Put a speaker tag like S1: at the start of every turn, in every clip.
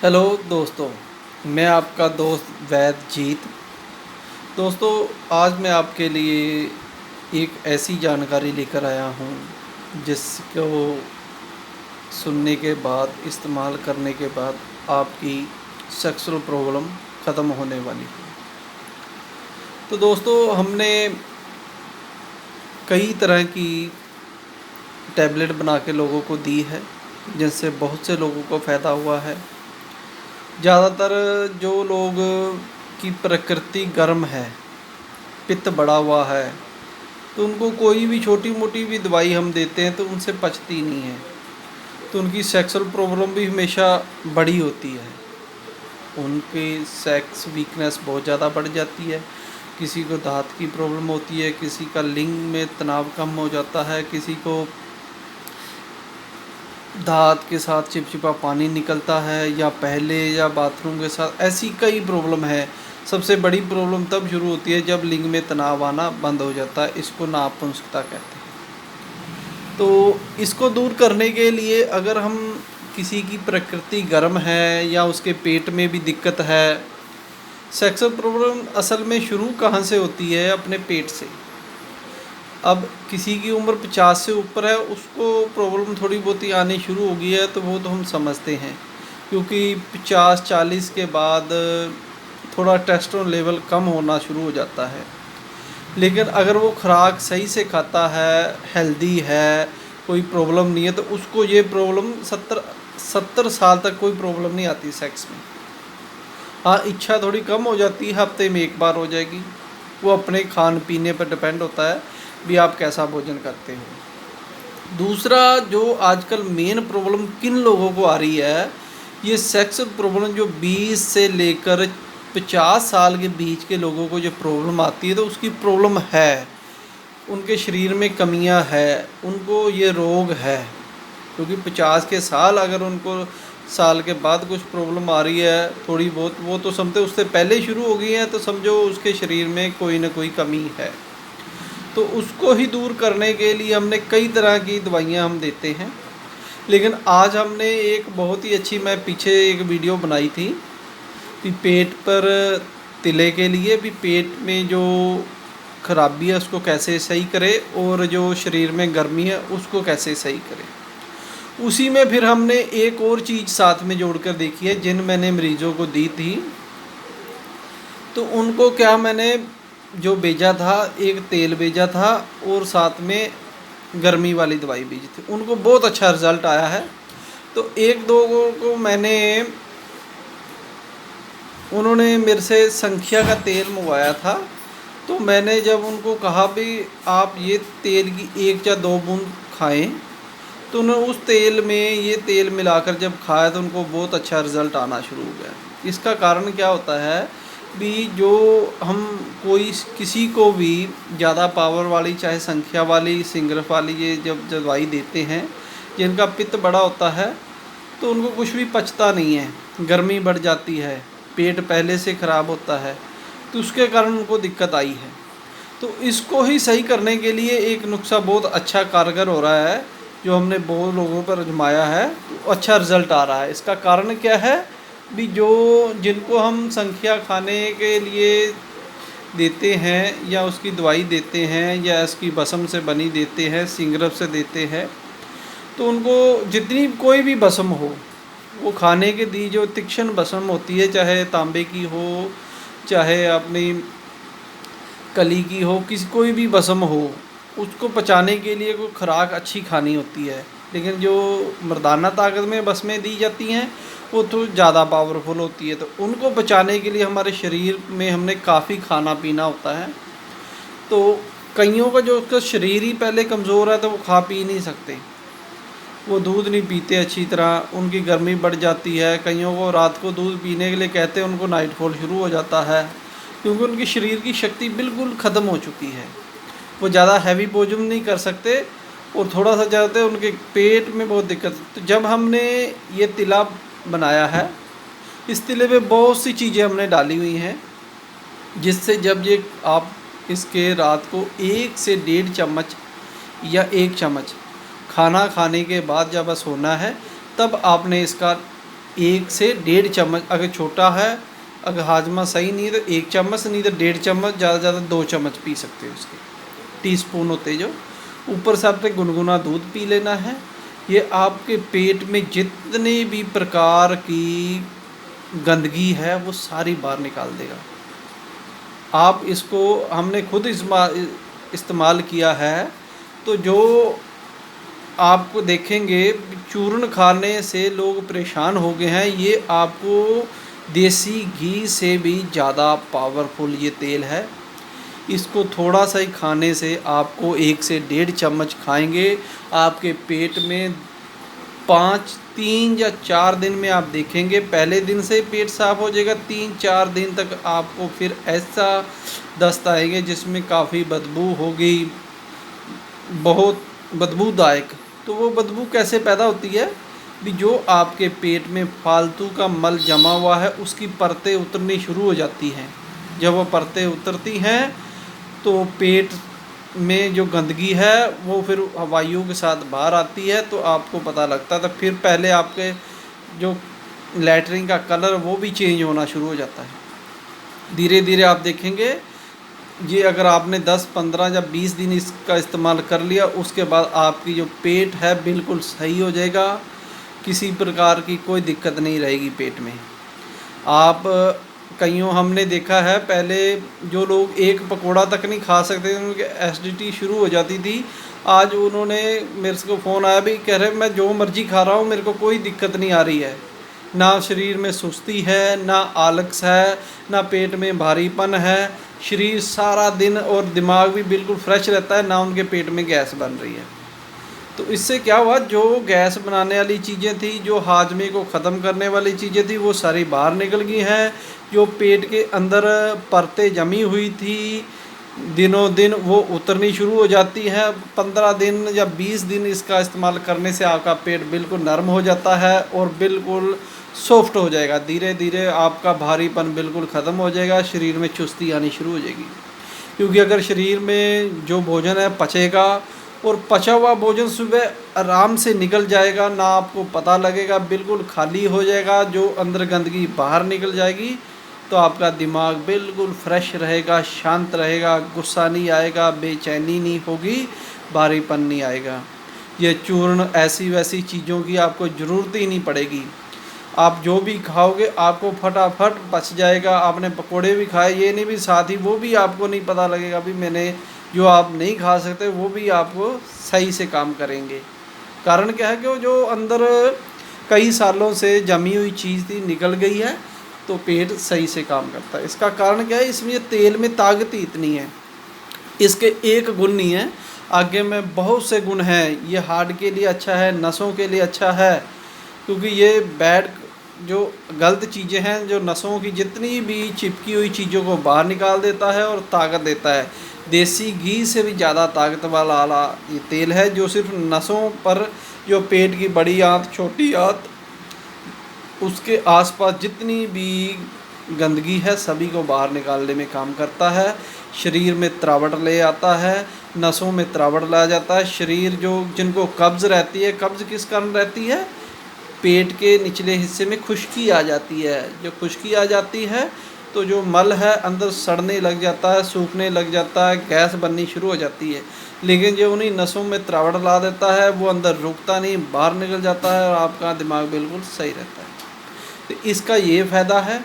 S1: Hello दोस्तों, मैं आपका दोस्त वैद जीत। दोस्तों, आज मैं आपके लिए एक ऐसी जानकारी लेकर आया हूँ जिसको सुनने के बाद, इस्तेमाल करने के बाद आपकी सेक्सुअल प्रॉब्लम ख़त्म होने वाली है। तो दोस्तों, हमने कई तरह की टैबलेट बना के लोगों को दी है, जिनसे बहुत से लोगों को फ़ायदा हुआ है। ज़्यादातर जो लोग की प्रकृति गर्म है, पित्त बढ़ा हुआ है, तो उनको कोई भी छोटी मोटी भी दवाई हम देते हैं तो उनसे पचती नहीं है, तो उनकी सेक्सुअल प्रॉब्लम भी हमेशा बड़ी होती है। उनकी सेक्स वीकनेस बहुत ज़्यादा बढ़ जाती है। किसी को दांत की प्रॉब्लम होती है, किसी का लिंग में तनाव कम हो जाता है, किसी को दांत के साथ चिपचिपा पानी निकलता है, या पहले या बाथरूम के साथ, ऐसी कई प्रॉब्लम है। सबसे बड़ी प्रॉब्लम तब शुरू होती है जब लिंग में तनाव आना बंद हो जाता है। इसको नापुंसकता कहते हैं। तो इसको दूर करने के लिए अगर हम, किसी की प्रकृति गर्म है या उसके पेट में भी दिक्कत है, सेक्सुअल प्रॉब्लम असल में शुरू कहाँ से होती है? अपने पेट से। अब किसी की उम्र 50 से ऊपर है, उसको प्रॉब्लम थोड़ी बहुत ही आनी शुरू हो गई है, तो वो तो हम समझते हैं, क्योंकि 50-40 के बाद थोड़ा टेस्टोस्टेरोन लेवल कम होना शुरू हो जाता है। लेकिन अगर वो खुराक सही से खाता है, हेल्दी है, कोई प्रॉब्लम नहीं है, तो उसको ये प्रॉब्लम 70 साल तक कोई प्रॉब्लम नहीं आती सेक्स में। हाँ, इच्छा थोड़ी कम हो जाती है, हफ्ते में एक बार हो जाएगी। वो अपने खान पीने पर डिपेंड होता है भी आप कैसा भोजन करते हो। दूसरा, जो आजकल मेन प्रॉब्लम किन लोगों को आ रही है, ये सेक्स प्रॉब्लम जो 20 से लेकर 50 साल के बीच के लोगों को जो प्रॉब्लम आती है, तो उसकी प्रॉब्लम है, उनके शरीर में कमियां है, उनको ये रोग है। क्योंकि 50 के साल अगर उनको साल के बाद कुछ प्रॉब्लम आ रही है थोड़ी बहुत, वो तो समझते उससे पहले ही शुरू हो गई है, तो समझो उसके शरीर में कोई ना कोई कमी है। तो उसको ही दूर करने के लिए हमने कई तरह की दवाइयाँ हम देते हैं। लेकिन आज हमने एक बहुत ही अच्छी, मैं पीछे एक वीडियो बनाई थी कि पेट पर तिले के लिए भी, पेट में जो खराबी है उसको कैसे सही करे, और जो शरीर में गर्मी है उसको कैसे सही करे। उसी में फिर हमने एक और चीज़ साथ में जोड़कर देखी है, जिन मैंने मरीजों को दी थी, तो उनको क्या मैंने जो भेजा था, एक तेल भेजा था और साथ में गर्मी वाली दवाई भेजी थी। उनको बहुत अच्छा रिज़ल्ट आया है। तो एक दो को मैंने, उन्होंने मेरे से संख्या का तेल मंगवाया था, तो मैंने जब उनको कहा भी आप ये तेल की 1 या 2 बूंद खाएं, तो उन्होंने उस तेल में ये तेल मिलाकर जब खाया तो उनको बहुत अच्छा रिज़ल्ट आना शुरू हो गया। इसका कारण क्या होता है भी, जो हम कोई किसी को भी ज़्यादा पावर वाली, चाहे संख्या वाली, सिंगरफ वाली, ये जब दवाई देते हैं, जिनका पित्त बड़ा होता है, तो उनको कुछ भी पचता नहीं है, गर्मी बढ़ जाती है, पेट पहले से ख़राब होता है, तो उसके कारण उनको दिक्कत आई है। तो इसको ही सही करने के लिए एक नुस्खा बहुत अच्छा कारगर हो रहा है, जो हमने बहुत लोगों पर आजमाया है, तो अच्छा रिज़ल्ट आ रहा है। इसका कारण क्या है भी, जो जिनको हम संख्या खाने के लिए देते हैं, या उसकी दवाई देते हैं, या इसकी भस्म से बनी देते हैं, सिंगरफ से देते हैं, तो उनको जितनी कोई भी भस्म हो, वो खाने के दी जो तीक्ष्ण भस्म होती है, चाहे तांबे की हो, चाहे अपनी कली की हो, किसी कोई भी भस्म हो, उसको पचाने के लिए कोई खुराक अच्छी खानी होती है। लेकिन जो मर्दाना ताकत में भस्में दी जाती हैं, वो तो ज़्यादा पावरफुल होती है, तो उनको बचाने के लिए हमारे शरीर में हमने काफ़ी खाना पीना होता है। तो कईयों का जो उसका शरीर ही पहले कमज़ोर है, तो वो खा पी नहीं सकते, वो दूध नहीं पीते अच्छी तरह, उनकी गर्मी बढ़ जाती है। कईयों को रात को दूध पीने के लिए कहते हैं, उनको नाइट फॉल शुरू हो जाता है, क्योंकि उनकी शरीर की शक्ति बिल्कुल ख़त्म हो चुकी है। वो ज़्यादा हैवी भोजन नहीं कर सकते, और थोड़ा सा ज़्यादा उनके पेट में बहुत दिक्कत। तो जब हमने ये तिला बनाया है, इस तिले में बहुत सी चीज़ें हमने डाली हुई हैं, जिससे जब ये आप इसके रात को 1 से 1.5 चम्मच या 1 चम्मच खाना खाने के बाद जब सोना है, तब आपने इसका 1 से 1.5 चम्मच, अगर छोटा है, अगर हाजमा सही नहीं है तो 1 चम्मच, नहीं तो 1.5 चम्मच, ज़्यादा से ज़्यादा 2 चम्मच पी सकते हो उसके, टीस्पून होते जो। ऊपर से आपने गुनगुना दूध पी लेना है। ये आपके पेट में जितने भी प्रकार की गंदगी है वो सारी बाहर निकाल देगा। आप इसको, हमने खुद इस्तेमाल किया है, तो जो आपको देखेंगे चूर्ण खाने से लोग परेशान हो गए हैं। ये आपको देसी घी से भी ज़्यादा पावरफुल ये तेल है। इसको थोड़ा सा ही खाने से आपको 1 से 1.5 चम्मच खाएंगे, आपके पेट में 3 या 4 दिन में आप देखेंगे, पहले दिन से पेट साफ हो जाएगा, 3-4 दिन तक आपको फिर ऐसा दस्त आएंगे जिसमें काफ़ी बदबू होगी, बहुत बदबूदायक। तो वो बदबू कैसे पैदा होती है भी, जो आपके पेट में फालतू का मल जमा हुआ है उसकी परतें उतरनी शुरू हो जाती हैं। जब वो परतें उतरती हैं तो पेट में जो गंदगी है वो फिर वायु के साथ बाहर आती है, तो आपको पता लगता है। तो फिर पहले आपके जो लैट्रिन का कलर वो भी चेंज होना शुरू हो जाता है। धीरे धीरे आप देखेंगे, ये अगर आपने 10, 15 या 20 दिन इसका इस्तेमाल कर लिया, उसके बाद आपकी जो पेट है बिल्कुल सही हो जाएगा, किसी प्रकार की कोई दिक्कत नहीं रहेगी पेट में। आप कईयों हमने देखा है, पहले जो लोग एक पकोड़ा तक नहीं खा सकते थे, उनकी एसिडिटी शुरू हो जाती थी। आज उन्होंने मेरे को फ़ोन आया भी, कह रहे मैं जो मर्ज़ी खा रहा हूँ, मेरे को कोई दिक्कत नहीं आ रही है, ना शरीर में सुस्ती है, ना आलस है, ना पेट में भारीपन है, शरीर सारा दिन और दिमाग भी बिल्कुल फ्रेश रहता है, ना उनके पेट में गैस बन रही है। तो इससे क्या हुआ, जो गैस बनाने वाली चीज़ें थी, जो हाजमे को ख़त्म करने वाली चीज़ें थी, वो सारी बाहर निकल गई हैं। जो पेट के अंदर परतें जमी हुई थी, दिनों दिन वो उतरनी शुरू हो जाती हैं। 15 दिन या 20 दिन इसका इस्तेमाल करने से आपका पेट बिल्कुल नरम हो जाता है और बिल्कुल सॉफ्ट हो जाएगा। धीरे धीरे आपका भारीपन बिल्कुल ख़त्म हो जाएगा, शरीर में चुस्ती आनी शुरू हो जाएगी। क्योंकि अगर शरीर में जो भोजन है पचेगा, और पचा हुआ भोजन सुबह आराम से निकल जाएगा, ना आपको पता लगेगा, बिल्कुल खाली हो जाएगा, जो अंदर गंदगी बाहर निकल जाएगी, तो आपका दिमाग बिल्कुल फ्रेश रहेगा, शांत रहेगा, गुस्सा नहीं आएगा, बेचैनी नहीं होगी, भारीपन नहीं आएगा। ये चूर्ण ऐसी वैसी चीज़ों की आपको ज़रूरत ही नहीं पड़ेगी। आप जो भी खाओगे आपको फटाफट पच जाएगा। आपने पकोड़े भी खाए, ये नहीं भी साथ ही वो भी आपको नहीं पता लगेगा भी मैंने, जो आप नहीं खा सकते वो भी आपको सही से काम करेंगे। कारण क्या है कि वो जो अंदर कई सालों से जमी हुई चीज़ थी निकल गई है, तो पेट सही से काम करता है। इसका कारण क्या है, इसमें तेल में ताकत ही इतनी है। इसके एक गुण नहीं है, आगे में बहुत से गुण हैं। ये हार्ट के लिए अच्छा है, नसों के लिए अच्छा है, क्योंकि ये बैड जो गलत चीज़ें हैं, जो नसों की जितनी भी चिपकी हुई चीज़ों को बाहर निकाल देता है और ताकत देता है। देसी घी से भी ज़्यादा ताकत वाला ये तेल है, जो सिर्फ नसों पर, जो पेट की बड़ी आंत, छोटी आंत, उसके आसपास जितनी भी गंदगी है सभी को बाहर निकालने में काम करता है। शरीर में तरावट ले आता है, नसों में तरावट ला जाता है। शरीर जो जिनको कब्ज़ रहती है, कब्ज़ किस कारण रहती है, पेट के निचले हिस्से में खुश्की आ जाती है। जो खुश्की आ जाती है तो जो मल है अंदर सड़ने लग जाता है, सूखने लग जाता है, गैस बननी शुरू हो जाती है। लेकिन जो उन्हीं नसों में तरावट ला देता है वो अंदर रुकता नहीं, बाहर निकल जाता है और आपका दिमाग बिल्कुल सही रहता है। तो इसका ये फ़ायदा है।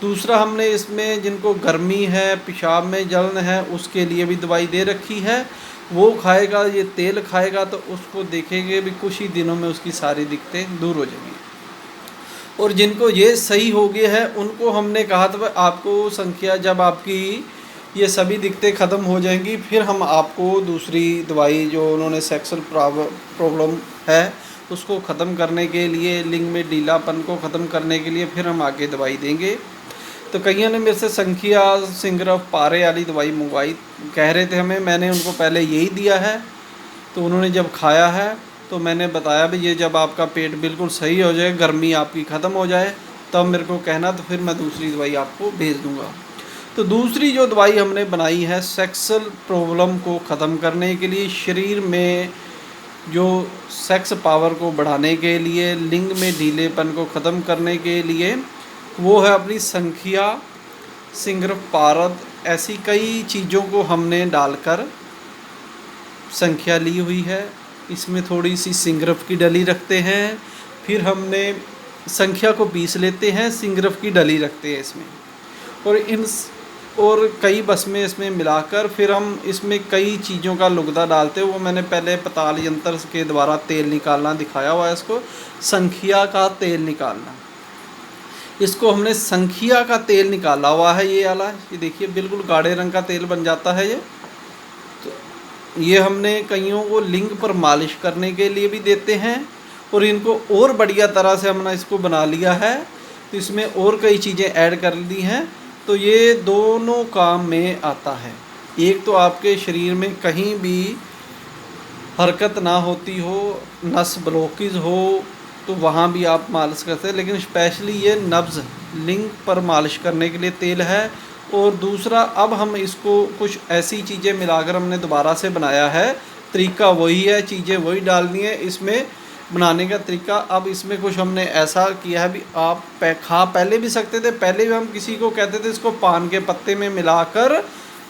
S1: दूसरा, हमने इसमें जिनको गर्मी है, पेशाब में जलन है, उसके लिए भी दवाई दे रखी है। वो खाएगा, ये तेल खाएगा, तो उसको देखेंगे भी कुछ ही दिनों में उसकी सारी दिक्कतें दूर हो जाएंगी। और जिनको ये सही हो गया है उनको हमने कहा था आपको संख्या, जब आपकी ये सभी दिक्कतें ख़त्म हो जाएंगी फिर हम आपको दूसरी दवाई, जो उन्होंने सेक्सुअल प्रॉब्लम है उसको ख़त्म करने के लिए, लिंग में ढीलापन को ख़त्म करने के लिए फिर हम आगे दवाई देंगे। तो कईयों ने मेरे से संखिया, सिंगरफ, पारे वाली दवाई मंगवाई, कह रहे थे हमें। मैंने उनको पहले यही दिया है, तो उन्होंने जब खाया है तो मैंने बताया भी ये जब आपका पेट बिल्कुल सही हो जाए, गर्मी आपकी ख़त्म हो जाए, तब मेरे को कहना, तो फिर मैं दूसरी दवाई आपको भेज दूँगा। तो दूसरी जो दवाई हमने बनाई है सेक्सुअल प्रॉब्लम को ख़त्म करने के लिए, शरीर में जो सेक्स पावर को बढ़ाने के लिए, लिंग में ढीलेपन को ख़त्म करने के लिए, वो है अपनी संखिया, सिंगरफ पारद, ऐसी कई चीज़ों को हमने डालकर संख्या ली हुई है। इसमें थोड़ी सी सिंगरफ की डली रखते हैं, फिर हमने संख्या को पीस लेते हैं, सिंगरफ की डली रखते हैं इसमें, और कई बस्में इसमें मिलाकर फिर हम इसमें कई चीज़ों का लुगदा डालते हैं। वो मैंने पहले पताल यंत्र के द्वारा तेल निकालना दिखाया हुआ है। इसको संखिया का तेल निकालना, इसको हमने संखिया का तेल निकाला हुआ है। ये वाला, ये देखिए बिल्कुल गाढ़े रंग का तेल बन जाता है ये। तो ये हमने कईयों को लिंग पर मालिश करने के लिए भी देते हैं, और इनको और बढ़िया तरह से हमने इसको बना लिया है, तो इसमें और कई चीज़ें ऐड कर दी हैं। तो ये दोनों काम में आता है। एक तो आपके शरीर में कहीं भी हरकत ना होती हो, नस ब्लॉकेज हो, तो वहाँ भी आप मालिश करते हैं, लेकिन स्पेशली ये नब्ज़ लिंग पर मालिश करने के लिए तेल है। और दूसरा, अब हम इसको कुछ ऐसी चीज़ें मिलाकर हमने दोबारा से बनाया है। तरीका वही है, चीज़ें वही डालनी है इसमें बनाने का तरीका। अब इसमें कुछ हमने ऐसा किया है भी, आप खा पहले भी सकते थे, पहले भी हम किसी को कहते थे इसको पान के पत्ते में मिलाकर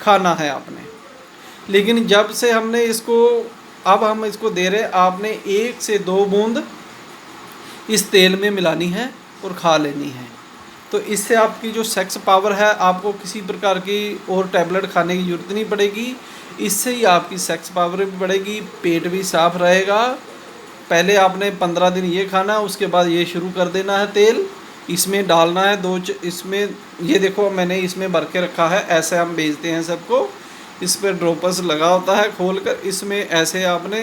S1: खाना है आपने, लेकिन जब से हमने इसको, अब हम इसको दे रहे, आपने 1 से 2 बूंद इस तेल में मिलानी है और खा लेनी है। तो इससे आपकी जो सेक्स पावर है, आपको किसी प्रकार की और टैबलेट खाने की ज़रूरत नहीं पड़ेगी। इससे ही आपकी सेक्स पावर भी बढ़ेगी, पेट भी साफ रहेगा। पहले आपने 15 दिन ये खाना, उसके बाद ये शुरू कर देना है तेल। इसमें डालना है इसमें, ये देखो मैंने इसमें भर के रखा है, ऐसे हम बेचते हैं सबको। इस पर ड्रॉपर्स लगा होता है, खोल कर इसमें ऐसे आपने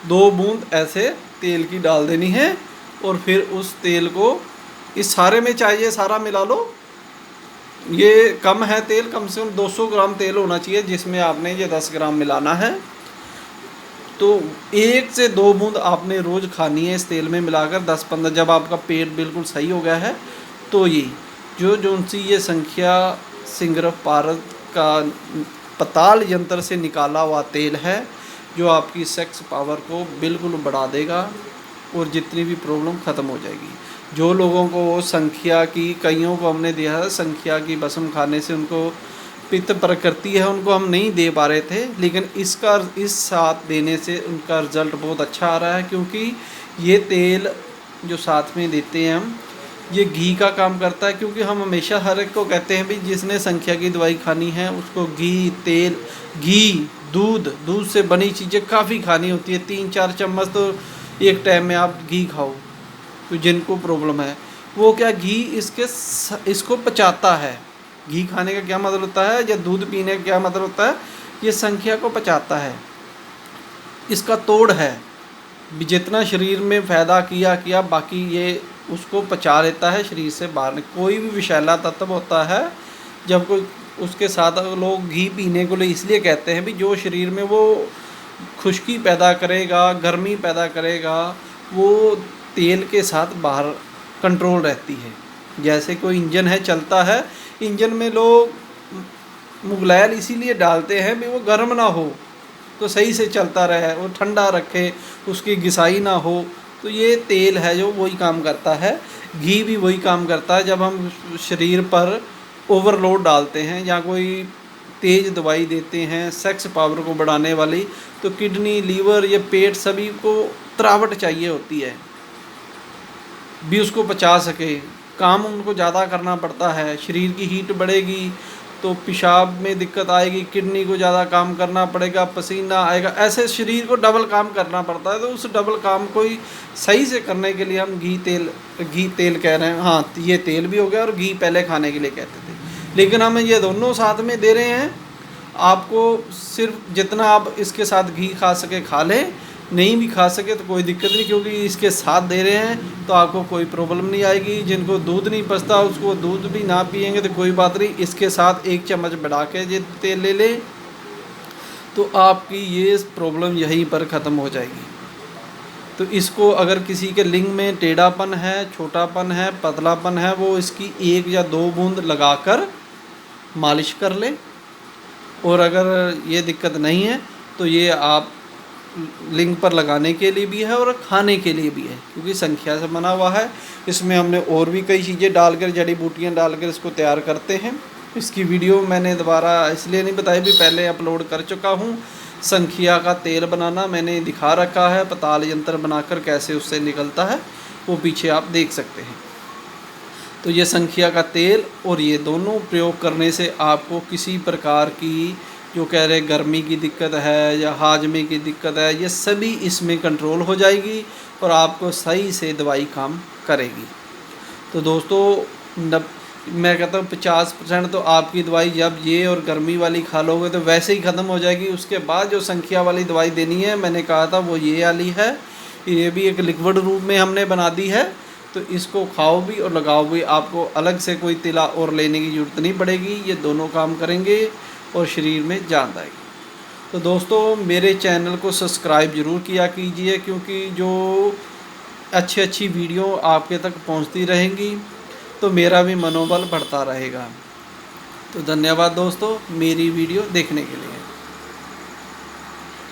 S1: 2 बूंद ऐसे तेल की डाल देनी है, और फिर उस तेल को इस सारे में चाहिए सारा मिला लो। ये कम है तेल, कम से कम 200 ग्राम तेल होना चाहिए, जिसमें आपने ये 10 ग्राम मिलाना है। तो 1 से 2 बूंद आपने रोज़ खानी है इस तेल में मिलाकर 10-15, जब आपका पेट बिल्कुल सही हो गया है। तो ये जो सी ये संख्या सिंगरफ पारद का पताल यंत्र से निकाला हुआ तेल है, जो आपकी सेक्स पावर को बिल्कुल बढ़ा देगा और जितनी भी प्रॉब्लम ख़त्म हो जाएगी। जो लोगों को संख्या की, कईयों को हमने दिया है संख्या की भस्म खाने से उनको पित्त प्रकृति है, उनको हम नहीं दे पा रहे थे, लेकिन इस साथ देने से उनका रिज़ल्ट बहुत अच्छा आ रहा है। क्योंकि ये तेल जो साथ में देते हैं हम, ये घी का काम करता है। क्योंकि हम हमेशा हर एक को कहते हैं भी जिसने संख्या की दवाई खानी है उसको घी, तेल, घी, दूध से बनी चीज़ें काफ़ी खानी होती है। 3-4 चम्मच तो एक टाइम में आप घी खाओ। तो जिनको प्रॉब्लम है वो क्या, घी इसको पचाता है। घी खाने का क्या मतलब होता है, या दूध पीने का क्या मतलब होता है, ये संख्या को पचाता है, इसका तोड़ है। जितना शरीर में फ़ायदा किया बाकी ये उसको पचा लेता है शरीर से बाहर। कोई भी विषैला तत्व होता है, जब कोई उसके साथ लोग घी पीने को लिए इसलिए कहते हैं भी जो शरीर में वो खुश्की पैदा करेगा, गर्मी पैदा करेगा, वो तेल के साथ बाहर कंट्रोल रहती है। जैसे कोई इंजन है, चलता है, इंजन में लोग मुगलैल इसीलिए डालते हैं भी वो गर्म ना हो, तो सही से चलता रहे, और ठंडा रखे, उसकी घिसाई ना हो। तो ये तेल है जो वही काम करता है। घी भी वही काम करता है। जब हम शरीर पर ओवरलोड डालते हैं या कोई तेज़ दवाई देते हैं सेक्स पावर को बढ़ाने वाली, तो किडनी, लीवर, ये पेट सभी को तरावट चाहिए होती है भी उसको पचा सके। काम उनको ज़्यादा करना पड़ता है, शरीर की हीट बढ़ेगी तो पेशाब में दिक्कत आएगी, किडनी को ज़्यादा काम करना पड़ेगा, पसीना आएगा, ऐसे शरीर को डबल काम करना पड़ता है। तो उस डबल काम को ही सही से करने के लिए हम घी तेल कह रहे हैं। हाँ, ये तेल भी हो गया, और घी पहले खाने के लिए कहते थे, लेकिन हम ये दोनों साथ में दे रहे हैं आपको। सिर्फ जितना आप इसके साथ घी खा सके खा लें, नहीं भी खा सके तो कोई दिक्कत नहीं, क्योंकि इसके साथ दे रहे हैं तो आपको कोई प्रॉब्लम नहीं आएगी। जिनको दूध नहीं पचता उसको दूध भी ना पिएंगे तो कोई बात नहीं, इसके साथ 1 चम्मच बढ़ा के ये तेल ले लें तो आपकी ये प्रॉब्लम यहीं पर ख़त्म हो जाएगी। तो इसको अगर किसी के लिंग में टेढ़ापन है, छोटापन है, पतलापन है, वो इसकी 1 या 2 बूंद लगाकर मालिश कर ले। और अगर ये दिक्कत नहीं है तो ये आप लिंग पर लगाने के लिए भी है और खाने के लिए भी है, क्योंकि संख्या से बना हुआ है। इसमें हमने और भी कई चीज़ें डालकर, जड़ी बूटियाँ डालकर इसको तैयार करते हैं। इसकी वीडियो मैंने दोबारा इसलिए नहीं बताई, भी पहले अपलोड कर चुका हूँ। संखिया का तेल बनाना मैंने दिखा रखा है, पताल यंत्र बनाकर कैसे उससे निकलता है, वो पीछे आप देख सकते हैं। तो ये संखिया का तेल और ये दोनों प्रयोग करने से आपको किसी प्रकार की, जो कह रहे गर्मी की दिक्कत है या हाजमे की दिक्कत है, ये सभी इसमें कंट्रोल हो जाएगी और आपको सही से दवाई काम करेगी। तो दोस्तों मैं कहता हूँ 50% तो आपकी दवाई जब ये और गर्मी वाली खा लोगे तो वैसे ही ख़त्म हो जाएगी। उसके बाद जो संखिया वाली दवाई देनी है, मैंने कहा था वो ये वाली है। ये भी एक लिक्विड रूप में हमने बना दी है, तो इसको खाओ भी और लगाओ भी, आपको अलग से कोई तिला और लेने की ज़रूरत नहीं पड़ेगी। ये दोनों काम करेंगे और शरीर में जान आएगी। तो दोस्तों मेरे चैनल को सब्सक्राइब ज़रूर किया कीजिए, क्योंकि जो अच्छी वीडियो आपके तक पहुंचती रहेंगी तो मेरा भी मनोबल बढ़ता रहेगा। तो धन्यवाद दोस्तों मेरी वीडियो देखने के लिए।